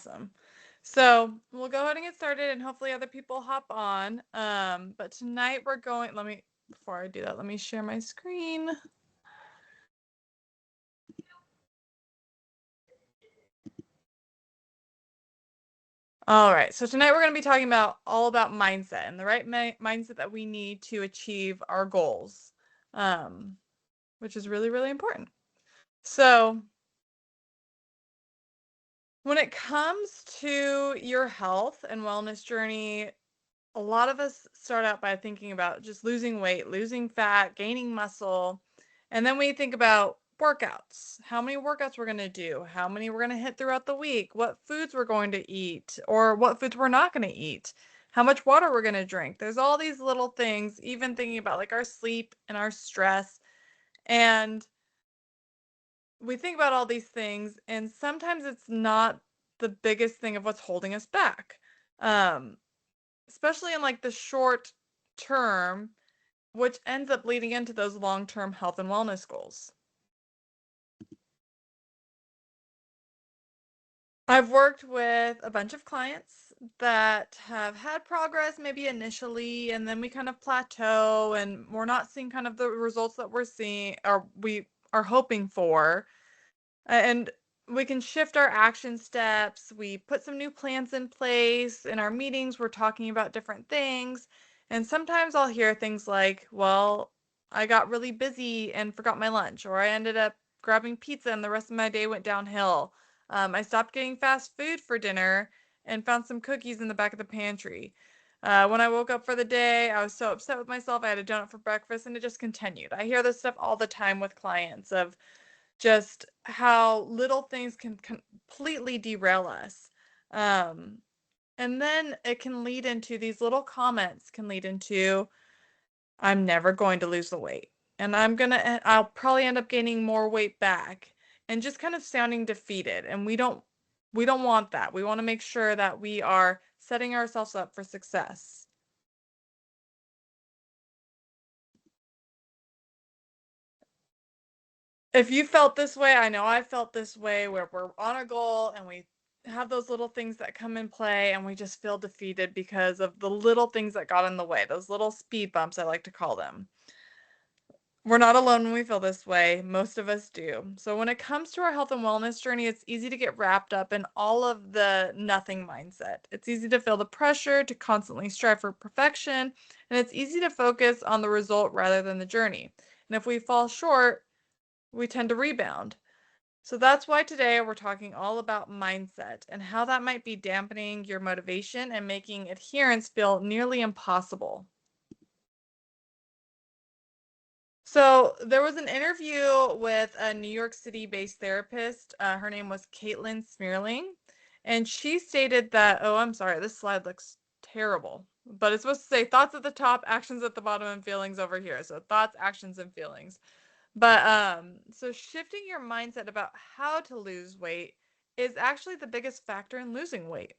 Awesome. So we'll go ahead and get started and hopefully other people hop on. But tonight we're going, before I do that, let me share my screen. All right, so tonight we're going to be talking all about mindset and the right mindset that we need to achieve our goals, which is really, really important. So when it comes to your health and wellness journey, a lot of us start out by thinking about just losing weight, losing fat, gaining muscle. And then we think about workouts, how many workouts we're going to do, how many we're going to hit throughout the week, what foods we're going to eat, or what foods we're not going to eat, how much water we're going to drink. There's all these little things, even thinking about like our sleep and our stress. And we think about all these things, and sometimes it's not the biggest thing of what's holding us back. Um, Especially in like the short term, which ends up leading into those long-term health and wellness goals. I've worked with a bunch of clients that have had progress maybe initially, and then we kind of plateau and we're not seeing kind of the results that we're seeing or we are hoping for. And we can shift our action steps. We put some new plans in place. In our meetings, we're talking about different things. And sometimes I'll hear things like, well, I got really busy and forgot my lunch, or I ended up grabbing pizza and the rest of my day went downhill. I stopped getting fast food for dinner and found some cookies in the back of the pantry. When I woke up for the day, I was so upset with myself. I had a donut for breakfast and it just continued. I hear this stuff all the time with clients of just how little things can completely derail us. Um, and then it can lead into these little comments can lead into, I'm never going to lose the weight. And I'll probably end up gaining more weight back and just kind of sounding defeated. And we don't want that. We want to make sure that we are setting ourselves up for success. If you felt this way, I know I felt this way where we're on a goal and we have those little things that come in play and we just feel defeated because of the little things that got in the way, those little speed bumps, I like to call them. We're not alone when we feel this way. Most of us do. So when it comes to our health and wellness journey, it's easy to get wrapped up in all of the nothing mindset. It's easy to feel the pressure to constantly strive for perfection, and it's easy to focus on the result rather than the journey. And if we fall short, we tend to rebound. So that's why today we're talking all about mindset and how that might be dampening your motivation and making adherence feel nearly impossible. So there was an interview with a New York City-based therapist. Her name was Caitlin Smearling, and she stated that, oh, I'm sorry, this slide looks terrible, but it's supposed to say thoughts at the top, actions at the bottom, and feelings over here. So thoughts, actions, and feelings. But so shifting your mindset about how to lose weight is actually the biggest factor in losing weight.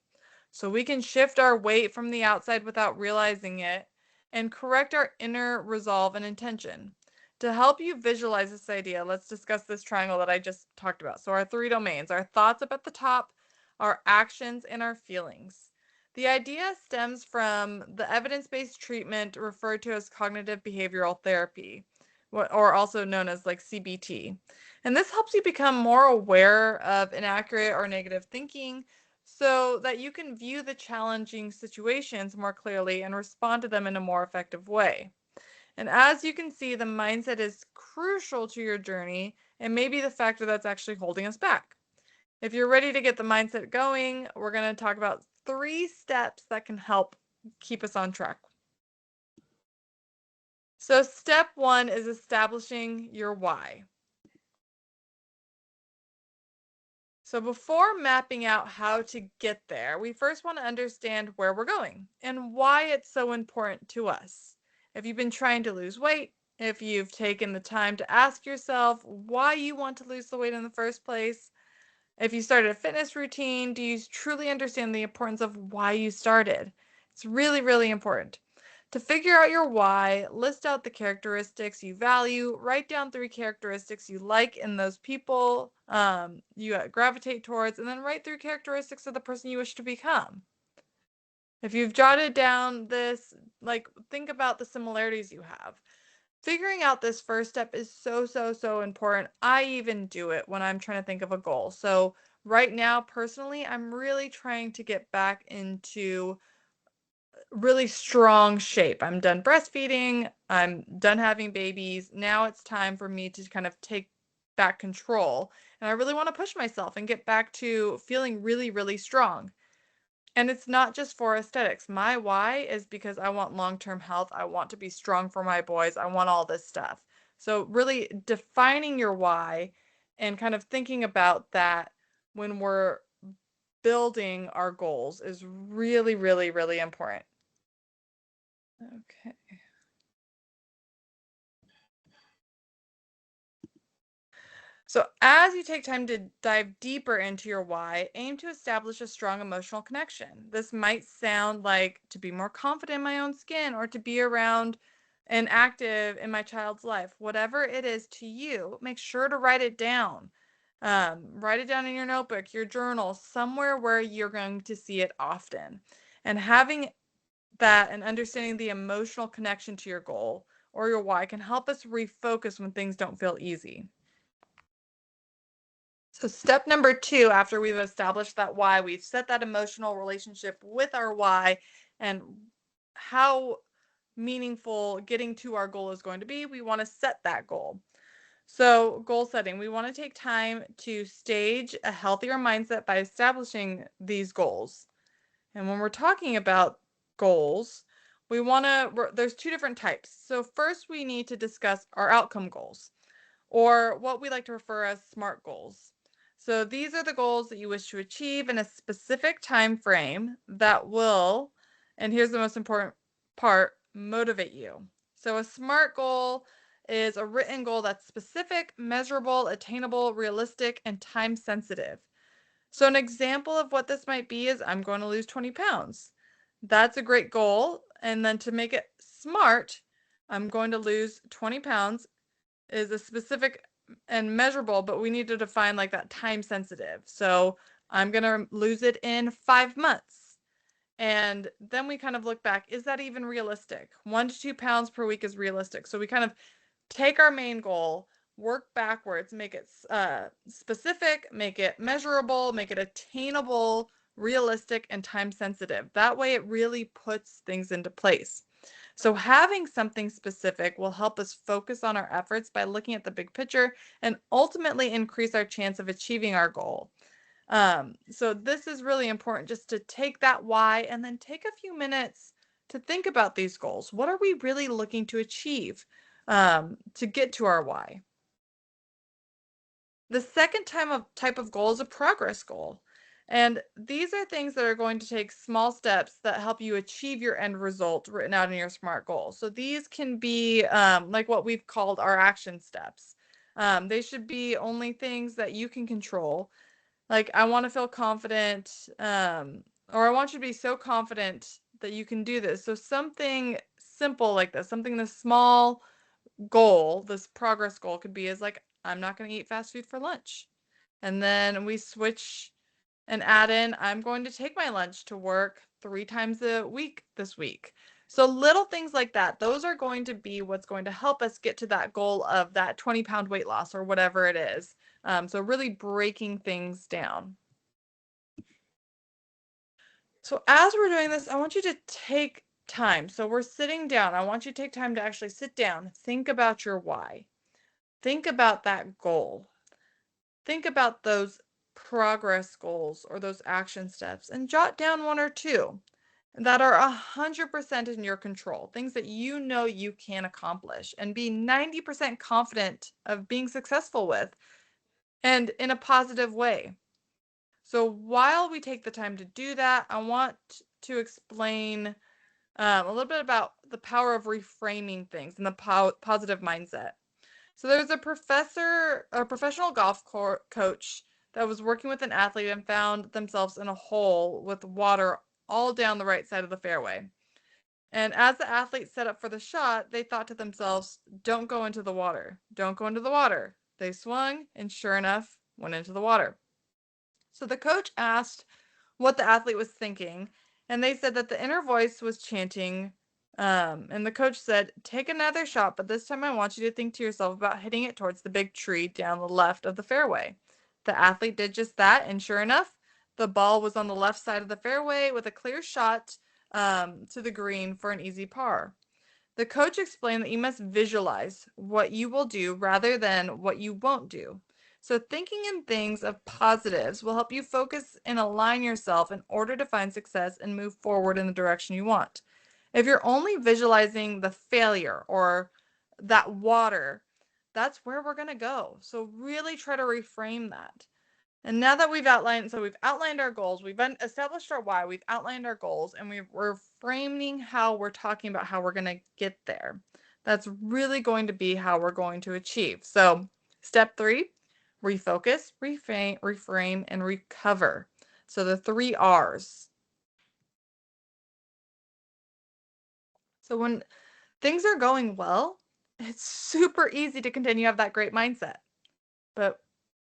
So we can shift our weight from the outside without realizing it and correct our inner resolve and intention. To help you visualize this idea, let's discuss this triangle that I just talked about. So our three domains, our thoughts up at the top, our actions, and our feelings. The idea stems from the evidence-based treatment referred to as cognitive behavioral therapy, or also known as like CBT. And this helps you become more aware of inaccurate or negative thinking so that you can view the challenging situations more clearly and respond to them in a more effective way. And as you can see, the mindset is crucial to your journey and may be the factor that's actually holding us back. If you're ready to get the mindset going, we're going to talk about 3 steps that can help keep us on track. So step 1 is establishing your why. So before mapping out how to get there, we first want to understand where we're going and why it's so important to us. If you've been trying to lose weight, if you've taken the time to ask yourself why you want to lose the weight in the first place, if you started a fitness routine, do you truly understand the importance of why you started? It's really, really important. To figure out your why, list out the characteristics you value, write down 3 characteristics you like in those people you gravitate towards, and then write 3 characteristics of the person you wish to become. If you've jotted down this, like, think about the similarities you have. Figuring out this first step is so, so, so important. I even do it when I'm trying to think of a goal. So right now, personally, I'm really trying to get back into really strong shape. I'm done breastfeeding. I'm done having babies. Now it's time for me to kind of take back control. And I really want to push myself and get back to feeling really, really strong. And it's not just for aesthetics. My why is because I want long-term health. I want to be strong for my boys. I want all this stuff. So really defining your why and kind of thinking about that when we're building our goals is really, really, really important. Okay. So, as you take time to dive deeper into your why, aim to establish a strong emotional connection. This might sound like to be more confident in my own skin or to be around and active in my child's life. Whatever it is to you, make sure to write it down. Write it down in your notebook, your journal, somewhere where you're going to see it often. And having that and understanding the emotional connection to your goal or your why can help us refocus when things don't feel easy. So step number 2, after we've established that why, we've set that emotional relationship with our why and how meaningful getting to our goal is going to be, we want to set that goal. So goal setting, we want to take time to stage a healthier mindset by establishing these goals. And when we're talking about goals, there's 2 different types. So first we need to discuss our outcome goals, or what we like to refer as SMART goals. So these are the goals that you wish to achieve in a specific time frame that will, and here's the most important part, motivate you. So a SMART goal is a written goal that's specific, measurable, attainable, realistic, and time sensitive. So an example of what this might be is I'm going to lose 20 pounds. That's a great goal. And then to make it SMART, I'm going to lose 20 pounds is a specific and measurable, but we need to define like that time sensitive. So I'm going to lose it in 5 months. And then we kind of look back, is that even realistic? 1 to 2 pounds per week is realistic. So we kind of take our main goal, work backwards, make it specific, make it measurable, make it attainable, realistic, and time sensitive. That way it really puts things into place. So having something specific will help us focus on our efforts by looking at the big picture and ultimately increase our chance of achieving our goal. So this is really important, just to take that why and then take a few minutes to think about these goals. What are we really looking to achieve to get to our why? The second type of goal is a progress goal. And these are things that are going to take small steps that help you achieve your end result written out in your SMART goal. So these can be like what we've called our action steps. They should be only things that you can control. Like, I want to feel confident, or I want you to be so confident that you can do this. So something simple like this, something this small goal, this progress goal could be is like, I'm not going to eat fast food for lunch. And then we switch and add in, I'm going to take my lunch to work 3 times a week this week. So little things like that, those are going to be what's going to help us get to that goal of that 20-pound weight loss or whatever it is. So really breaking things down. So as we're doing this, I want you to take time. So we're sitting down. I want you to take time to actually sit down, think about your why. Think about that goal. Think about those progress goals or those action steps and jot down 1 or 2 that are 100% in your control, things that you know you can accomplish and be 90% confident of being successful with and in a positive way. So while we take the time to do that, I want to explain a little bit about the power of reframing things and the positive mindset. So there's a professional golf coach that was working with an athlete and found themselves in a hole with water all down the right side of the fairway. And as the athletes set up for the shot, they thought to themselves, don't go into the water. Don't go into the water. They swung and sure enough, went into the water. So the coach asked what the athlete was thinking, and they said that the inner voice was chanting. And the coach said, take another shot, but this time I want you to think to yourself about hitting it towards the big tree down the left of the fairway. The athlete did just that, and sure enough, the ball was on the left side of the fairway with a clear shot to the green for an easy par. The coach explained that you must visualize what you will do rather than what you won't do. So, thinking in things of positives will help you focus and align yourself in order to find success and move forward in the direction you want. If you're only visualizing the failure or that water, that's where we're going to go. So, really try to reframe that. And now that we've outlined our goals, we've established our why, we've outlined our goals, and we're framing how we're talking about how we're going to get there. That's really going to be how we're going to achieve. So, step 3, refocus, reframe, and recover. So, the 3 R's. So, when things are going well, it's super easy to continue to have that great mindset. But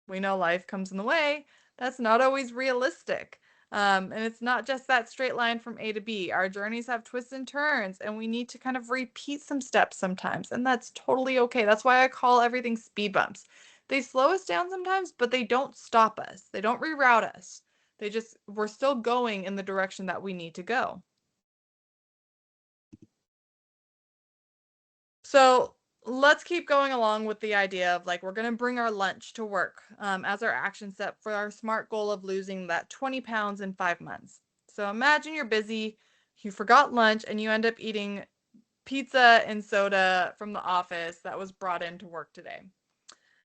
we know life comes in the way. That's not always realistic. And it's not just that straight line from A to B. Our journeys have twists and turns, and we need to kind of repeat some steps sometimes. And that's totally okay. That's why I call everything speed bumps. They slow us down sometimes, but they don't stop us. They don't reroute us. We're still going in the direction that we need to go. So let's keep going along with the idea of like we're going to bring our lunch to work as our action step for our SMART goal of losing that 20 pounds in 5 months. So imagine you're busy, you forgot lunch, and you end up eating pizza and soda from the office that was brought into work today.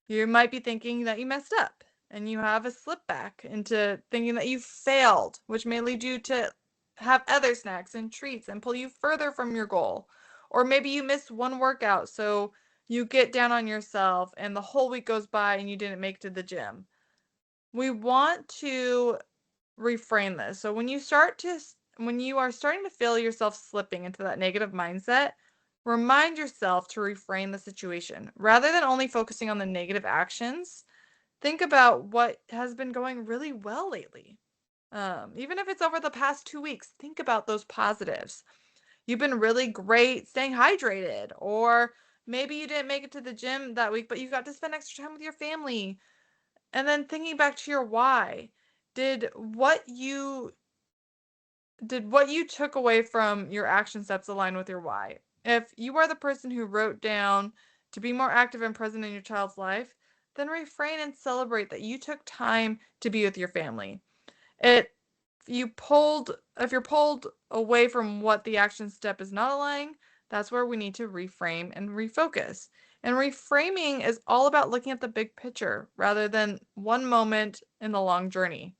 You might be thinking that you messed up and you have a slip back into thinking that you failed, which may lead you to have other snacks and treats and pull you further from your goal. Or maybe you missed one workout, so you get down on yourself and the whole week goes by and you didn't make it to the gym. We want to reframe this. So when you are starting to feel yourself slipping into that negative mindset, remind yourself to reframe the situation. Rather than only focusing on the negative actions, think about what has been going really well lately. Even if it's over the past 2 weeks, think about those positives. You've been really great staying hydrated, or maybe you didn't make it to the gym that week, but you got to spend extra time with your family. And then thinking back to your why, did what you did what you took away from your action steps align with your why? If you are the person who wrote down to be more active and present in your child's life, then refrain and celebrate that you took time to be with your family. It if you're pulled away from what the action step is not aligning, that's where we need to reframe and refocus. And reframing is all about looking at the big picture rather than one moment in the long journey.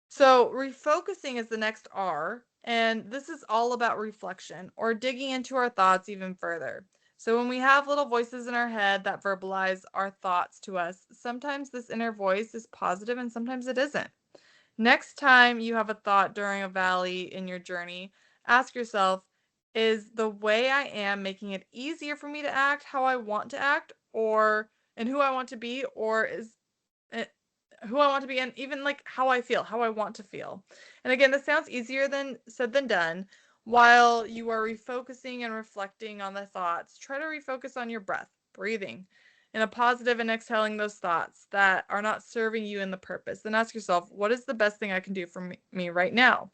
So, refocusing is the next R, and this is all about reflection or digging into our thoughts even further. So, when we have little voices in our head that verbalize our thoughts to us, sometimes this inner voice is positive and sometimes it isn't. Next time you have a thought during a valley in your journey, ask yourself, is the way I am making it easier for me to act how I want to act or and who I want to be, or is eh, who I want to be and even like how I feel, how I want to feel. And again, this sounds easier than said than done. While you are refocusing and reflecting on the thoughts, try to refocus on your breath, breathing in a positive and exhaling those thoughts that are not serving you in the purpose. Then ask yourself, what is the best thing I can do for me right now?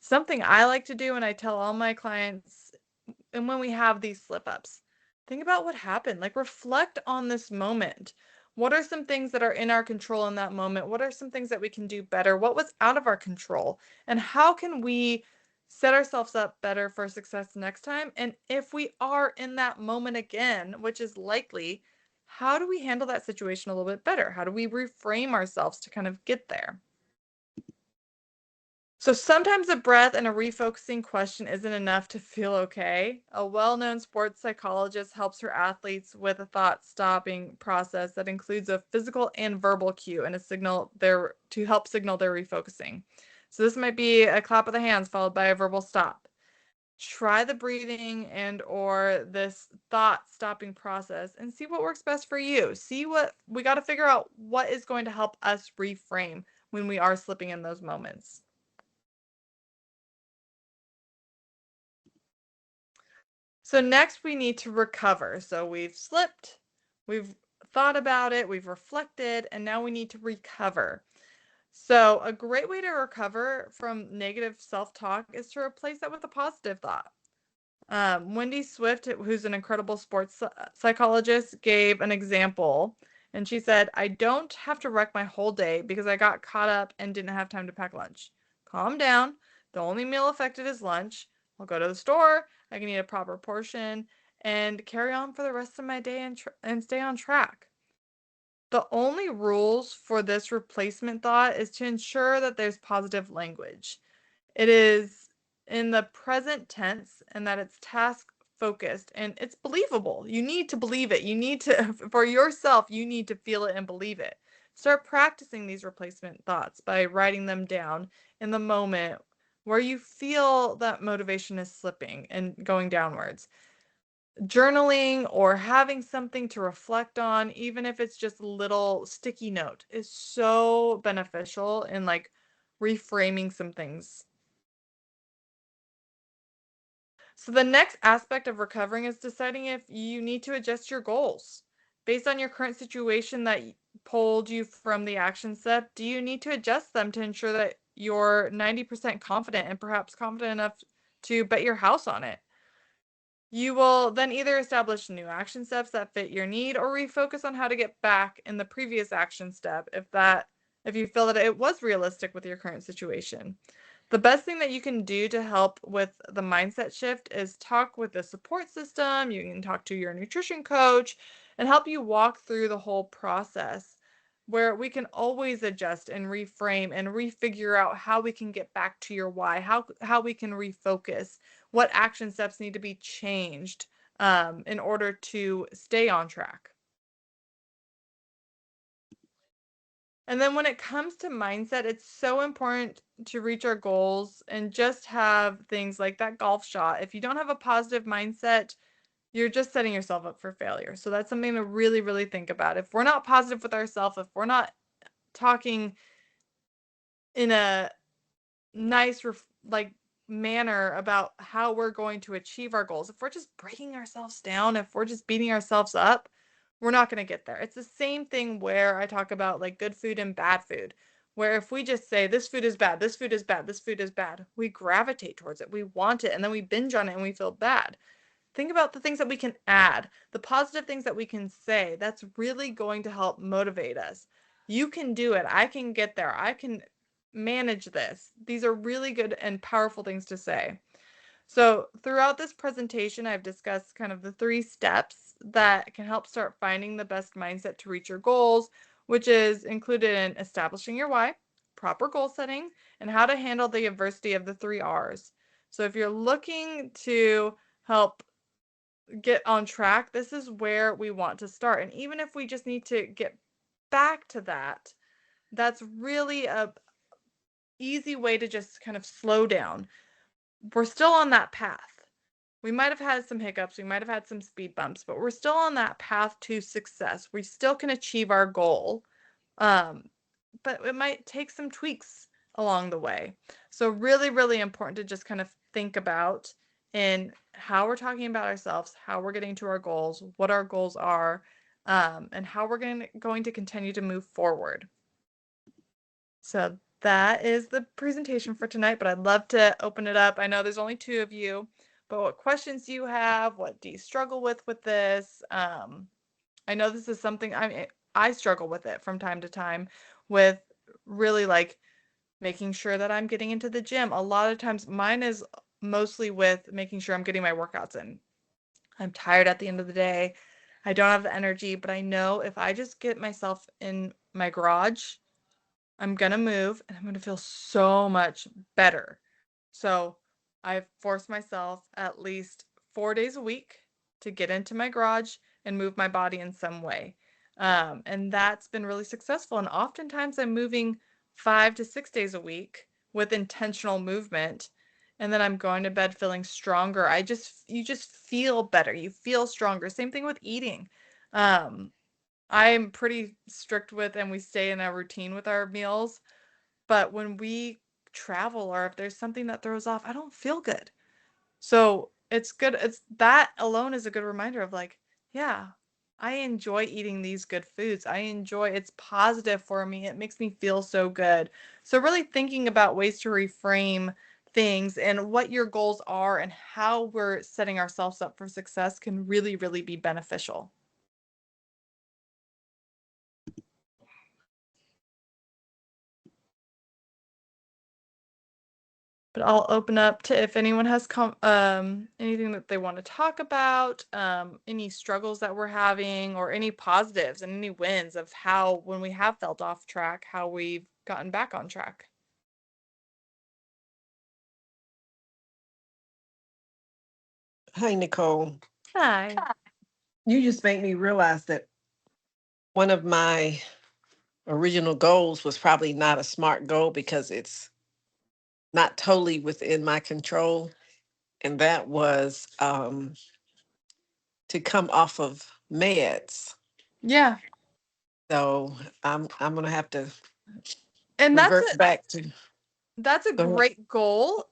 Something I like to do and I tell all my clients and when we have these slip ups, think about what happened. Like reflect on this moment. What are some things that are in our control in that moment? What are some things that we can do better? What was out of our control? And how can we set ourselves up better for success next time? And if we are in that moment again, which is likely, how do we handle that situation a little bit better? How do we reframe ourselves to kind of get there? So sometimes a breath and a refocusing question isn't enough to feel okay. A well-known sports psychologist helps her athletes with a thought-stopping process that includes a physical and verbal cue and a signal there to help signal their refocusing. So this might be a clap of the hands followed by a verbal stop. Try the breathing and or this thought stopping process and see what works best for you. We got to figure out what is going to help us reframe when we are slipping in those moments. So next we need to recover. So we've slipped, we've thought about it, we've reflected, and now we need to recover. So a great way to recover from negative self-talk is to replace that with a positive thought. Wendy Swift, who's an incredible sports psychologist, gave an example. And she said, I don't have to wreck my whole day because I got caught up and didn't have time to pack lunch. Calm down. The only meal affected is lunch. I'll go to the store. I can eat a proper portion and carry on for the rest of my day and stay on track. The only rules for this replacement thought is to ensure that there's positive language. It is in the present tense and that it's task focused and it's believable. You need to believe it. You need to, for yourself, you need to feel it and believe it. Start practicing these replacement thoughts by writing them down in the moment where you feel that motivation is slipping and going downwards. Journaling or having something to reflect on, even if it's just a little sticky note, is so beneficial in like reframing some things. So the next aspect of recovering is deciding if you need to adjust your goals. Based on your current situation that pulled you from the action step, do you need to adjust them to ensure that you're 90% confident and perhaps confident enough to bet your house on it? You will then either establish new action steps that fit your need or refocus on how to get back in the previous action step if you feel that it was realistic with your current situation. The best thing that you can do to help with the mindset shift is talk with the support system. You can talk to your nutrition coach and help you walk through the whole process where we can always adjust and reframe and refigure out how we can get back to your why, how we can refocus, what action steps need to be changed in order to stay on track. And then when it comes to mindset, it's so important to reach our goals and just have things like that golf shot. If you don't have a positive mindset, you're just setting yourself up for failure. So that's something to really, really think about. If we're not positive with ourselves, if we're not talking in a nice like manner about how we're going to achieve our goals, if we're just breaking ourselves down, if we're just beating ourselves up, we're not going to get there. It's the same thing where I talk about like good food and bad food, where if we just say this food is bad, this food is bad, this food is bad, we gravitate towards it, we want it, and then we binge on it and we feel bad. Think about the things that we can add, the positive things that we can say. That's really going to help motivate us. You can do it. I can get there. I can manage this. These are really good and powerful things to say. So, throughout this presentation, I've discussed kind of the 3 steps that can help start finding the best mindset to reach your goals, which is included in establishing your why, proper goal setting, and how to handle the adversity of the 3 R's. So, if you're looking to help get on track, this is where we want to start. And even if we just need to get back to that, that's really a easy way to just kind of slow down. We're still on that path. We might have had some hiccups, we might have had some speed bumps, but we're still on that path to success. We still can achieve our goal. Um, but it might take some tweaks along the way. So really, really important to just kind of think about in how we're talking about ourselves, how we're getting to our goals, what our goals are, and how we're going to continue to move forward. So that is the presentation for tonight, but I'd love to open it up. I know there's only 2 of you, but what questions do you have? What do you struggle with this? I know this is something I struggle with it from time to time with really like making sure that I'm getting into the gym. A lot of times mine is mostly with making sure I'm getting my workouts in. I'm tired at the end of the day. I don't have the energy, but I know if I just get myself in my garage, I'm gonna move and I'm gonna feel so much better. So I've forced myself at least 4 days a week to get into my garage and move my body in some way. And that's been really successful. And oftentimes I'm moving 5 to 6 days a week with intentional movement, and then I'm going to bed feeling stronger. You just feel better. You feel stronger. Same thing with eating. Um, I'm pretty strict with, and we stay in a routine with our meals, but when we travel or if there's something that throws off, I don't feel good. So it's good. It's that alone is a good reminder of like, yeah, I enjoy eating these good foods. It's positive for me. It makes me feel so good. So really thinking about ways to reframe things and what your goals are and how we're setting ourselves up for success can really, really be beneficial. But I'll open up to if anyone has anything that they want to talk about, any struggles that we're having, or any positives and any wins of how when we have felt off track, how we've gotten back on track. Hi, Nicole. Hi. You just made me realize that one of my original goals was probably not a smart goal because it's not totally within my control. And that was to come off of meds. Yeah. So I'm gonna have to And revert back to that's a go great goal.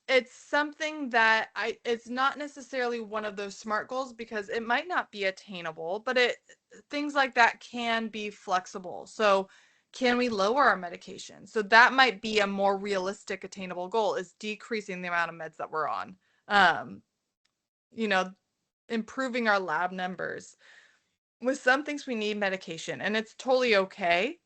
It's something that it's not necessarily one of those SMART goals because it might not be attainable, but things like that can be flexible. So can we lower our medication? So that might be a more realistic attainable goal is decreasing the amount of meds that we're on. Um, you know, improving our lab numbers. With some things we need medication and it's totally okay.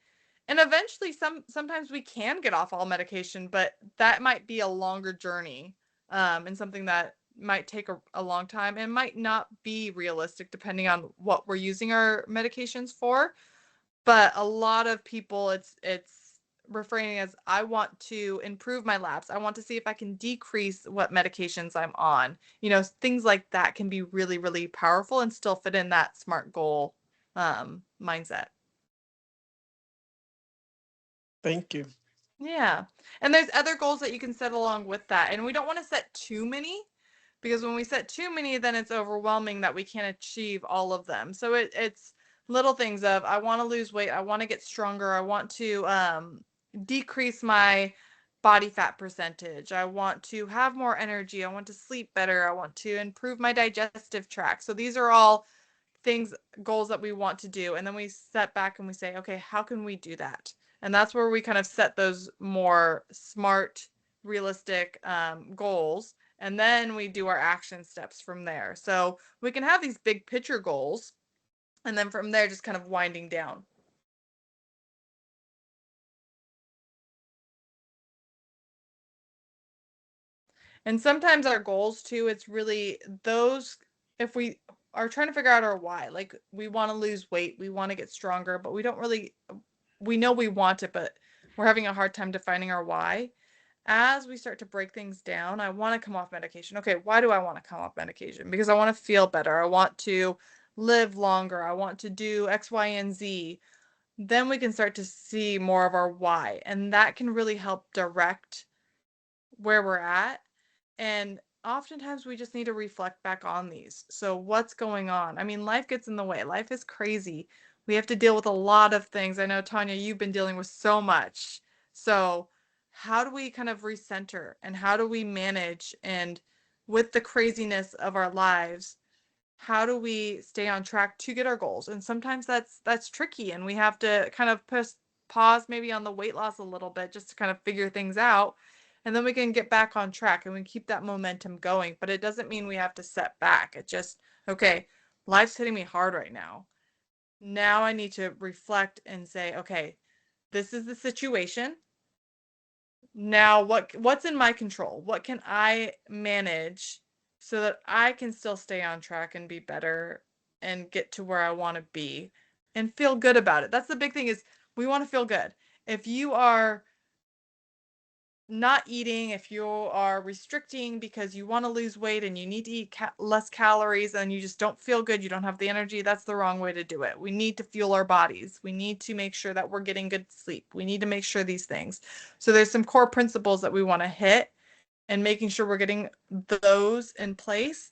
And eventually sometimes we can get off all medication, but that might be a longer journey, and something that might take a long time and might not be realistic depending on what we're using our medications for. But a lot of people it's refraining as I want to improve my labs. I want to see if I can decrease what medications I'm on. Things like that can be really, really powerful and still fit in that SMART goal mindset. thank you. Yeah. And there's other goals that you can set along with that. And we don't want to set too many because when we set too many, then it's overwhelming that we can't achieve all of them. So it's little things of I want to lose weight, I want to get stronger, I want to decrease my body fat percentage, I want to have more energy, I want to sleep better, I want to improve my digestive tract. So these are all things, goals that we want to do. And then we set back and we say, okay, how can we do that? And that's where we kind of set those more smart, realistic goals. And then we do our action steps from there. So we can have these big picture goals. And then from there, just kind of winding down. And sometimes our goals too, it's really those, if we are trying to figure out our why, like we want to lose weight, we want to get stronger, but we don't really, we know we want it, but we're having a hard time defining our why. As we start to break things down, I want to come off medication. Okay, why do I want to come off medication? Because I want to feel better. I want to live longer. I want to do X, Y, and Z. Then we can start to see more of our why. And that can really help direct where we're at. And oftentimes we just need to reflect back on these. So, what's going on? I mean, life gets in the way, life is crazy. We have to deal with a lot of things. I know, Tanya, you've been dealing with so much. So, how do we kind of recenter and how do we manage? And with the craziness of our lives, how do we stay on track to get our goals? And sometimes that's tricky and we have to kind of pause maybe on the weight loss a little bit just to kind of figure things out. And then we can get back on track and we keep that momentum going. But it doesn't mean we have to set back. It just, okay, life's hitting me hard right now. Now I need to reflect and say, okay, this is the situation. Now what's in my control? What can I manage so that I can still stay on track and be better and get to where I want to be and feel good about it. That's the big thing is we want to feel good. If you are not eating, if you are restricting because you want to lose weight and you need to eat less calories and you just don't feel good, you don't have the energy, that's the wrong way to do it. We need to fuel our bodies. We need to make sure that we're getting good sleep. We need to make sure these things. So there's some core principles that we want to hit and making sure we're getting those in place.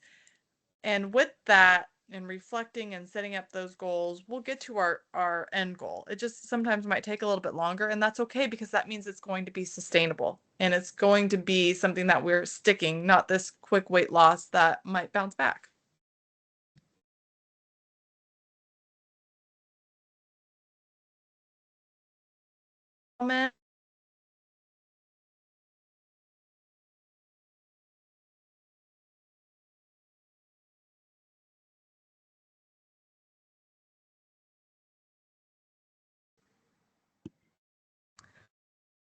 And with that, and reflecting and setting up those goals, we'll get to our end goal. It just sometimes might take a little bit longer, and that's okay because that means it's going to be sustainable and it's going to be something that we're sticking, not this quick weight loss that might bounce back.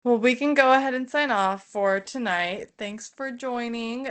Well, we can go ahead and sign off for tonight. Thanks for joining.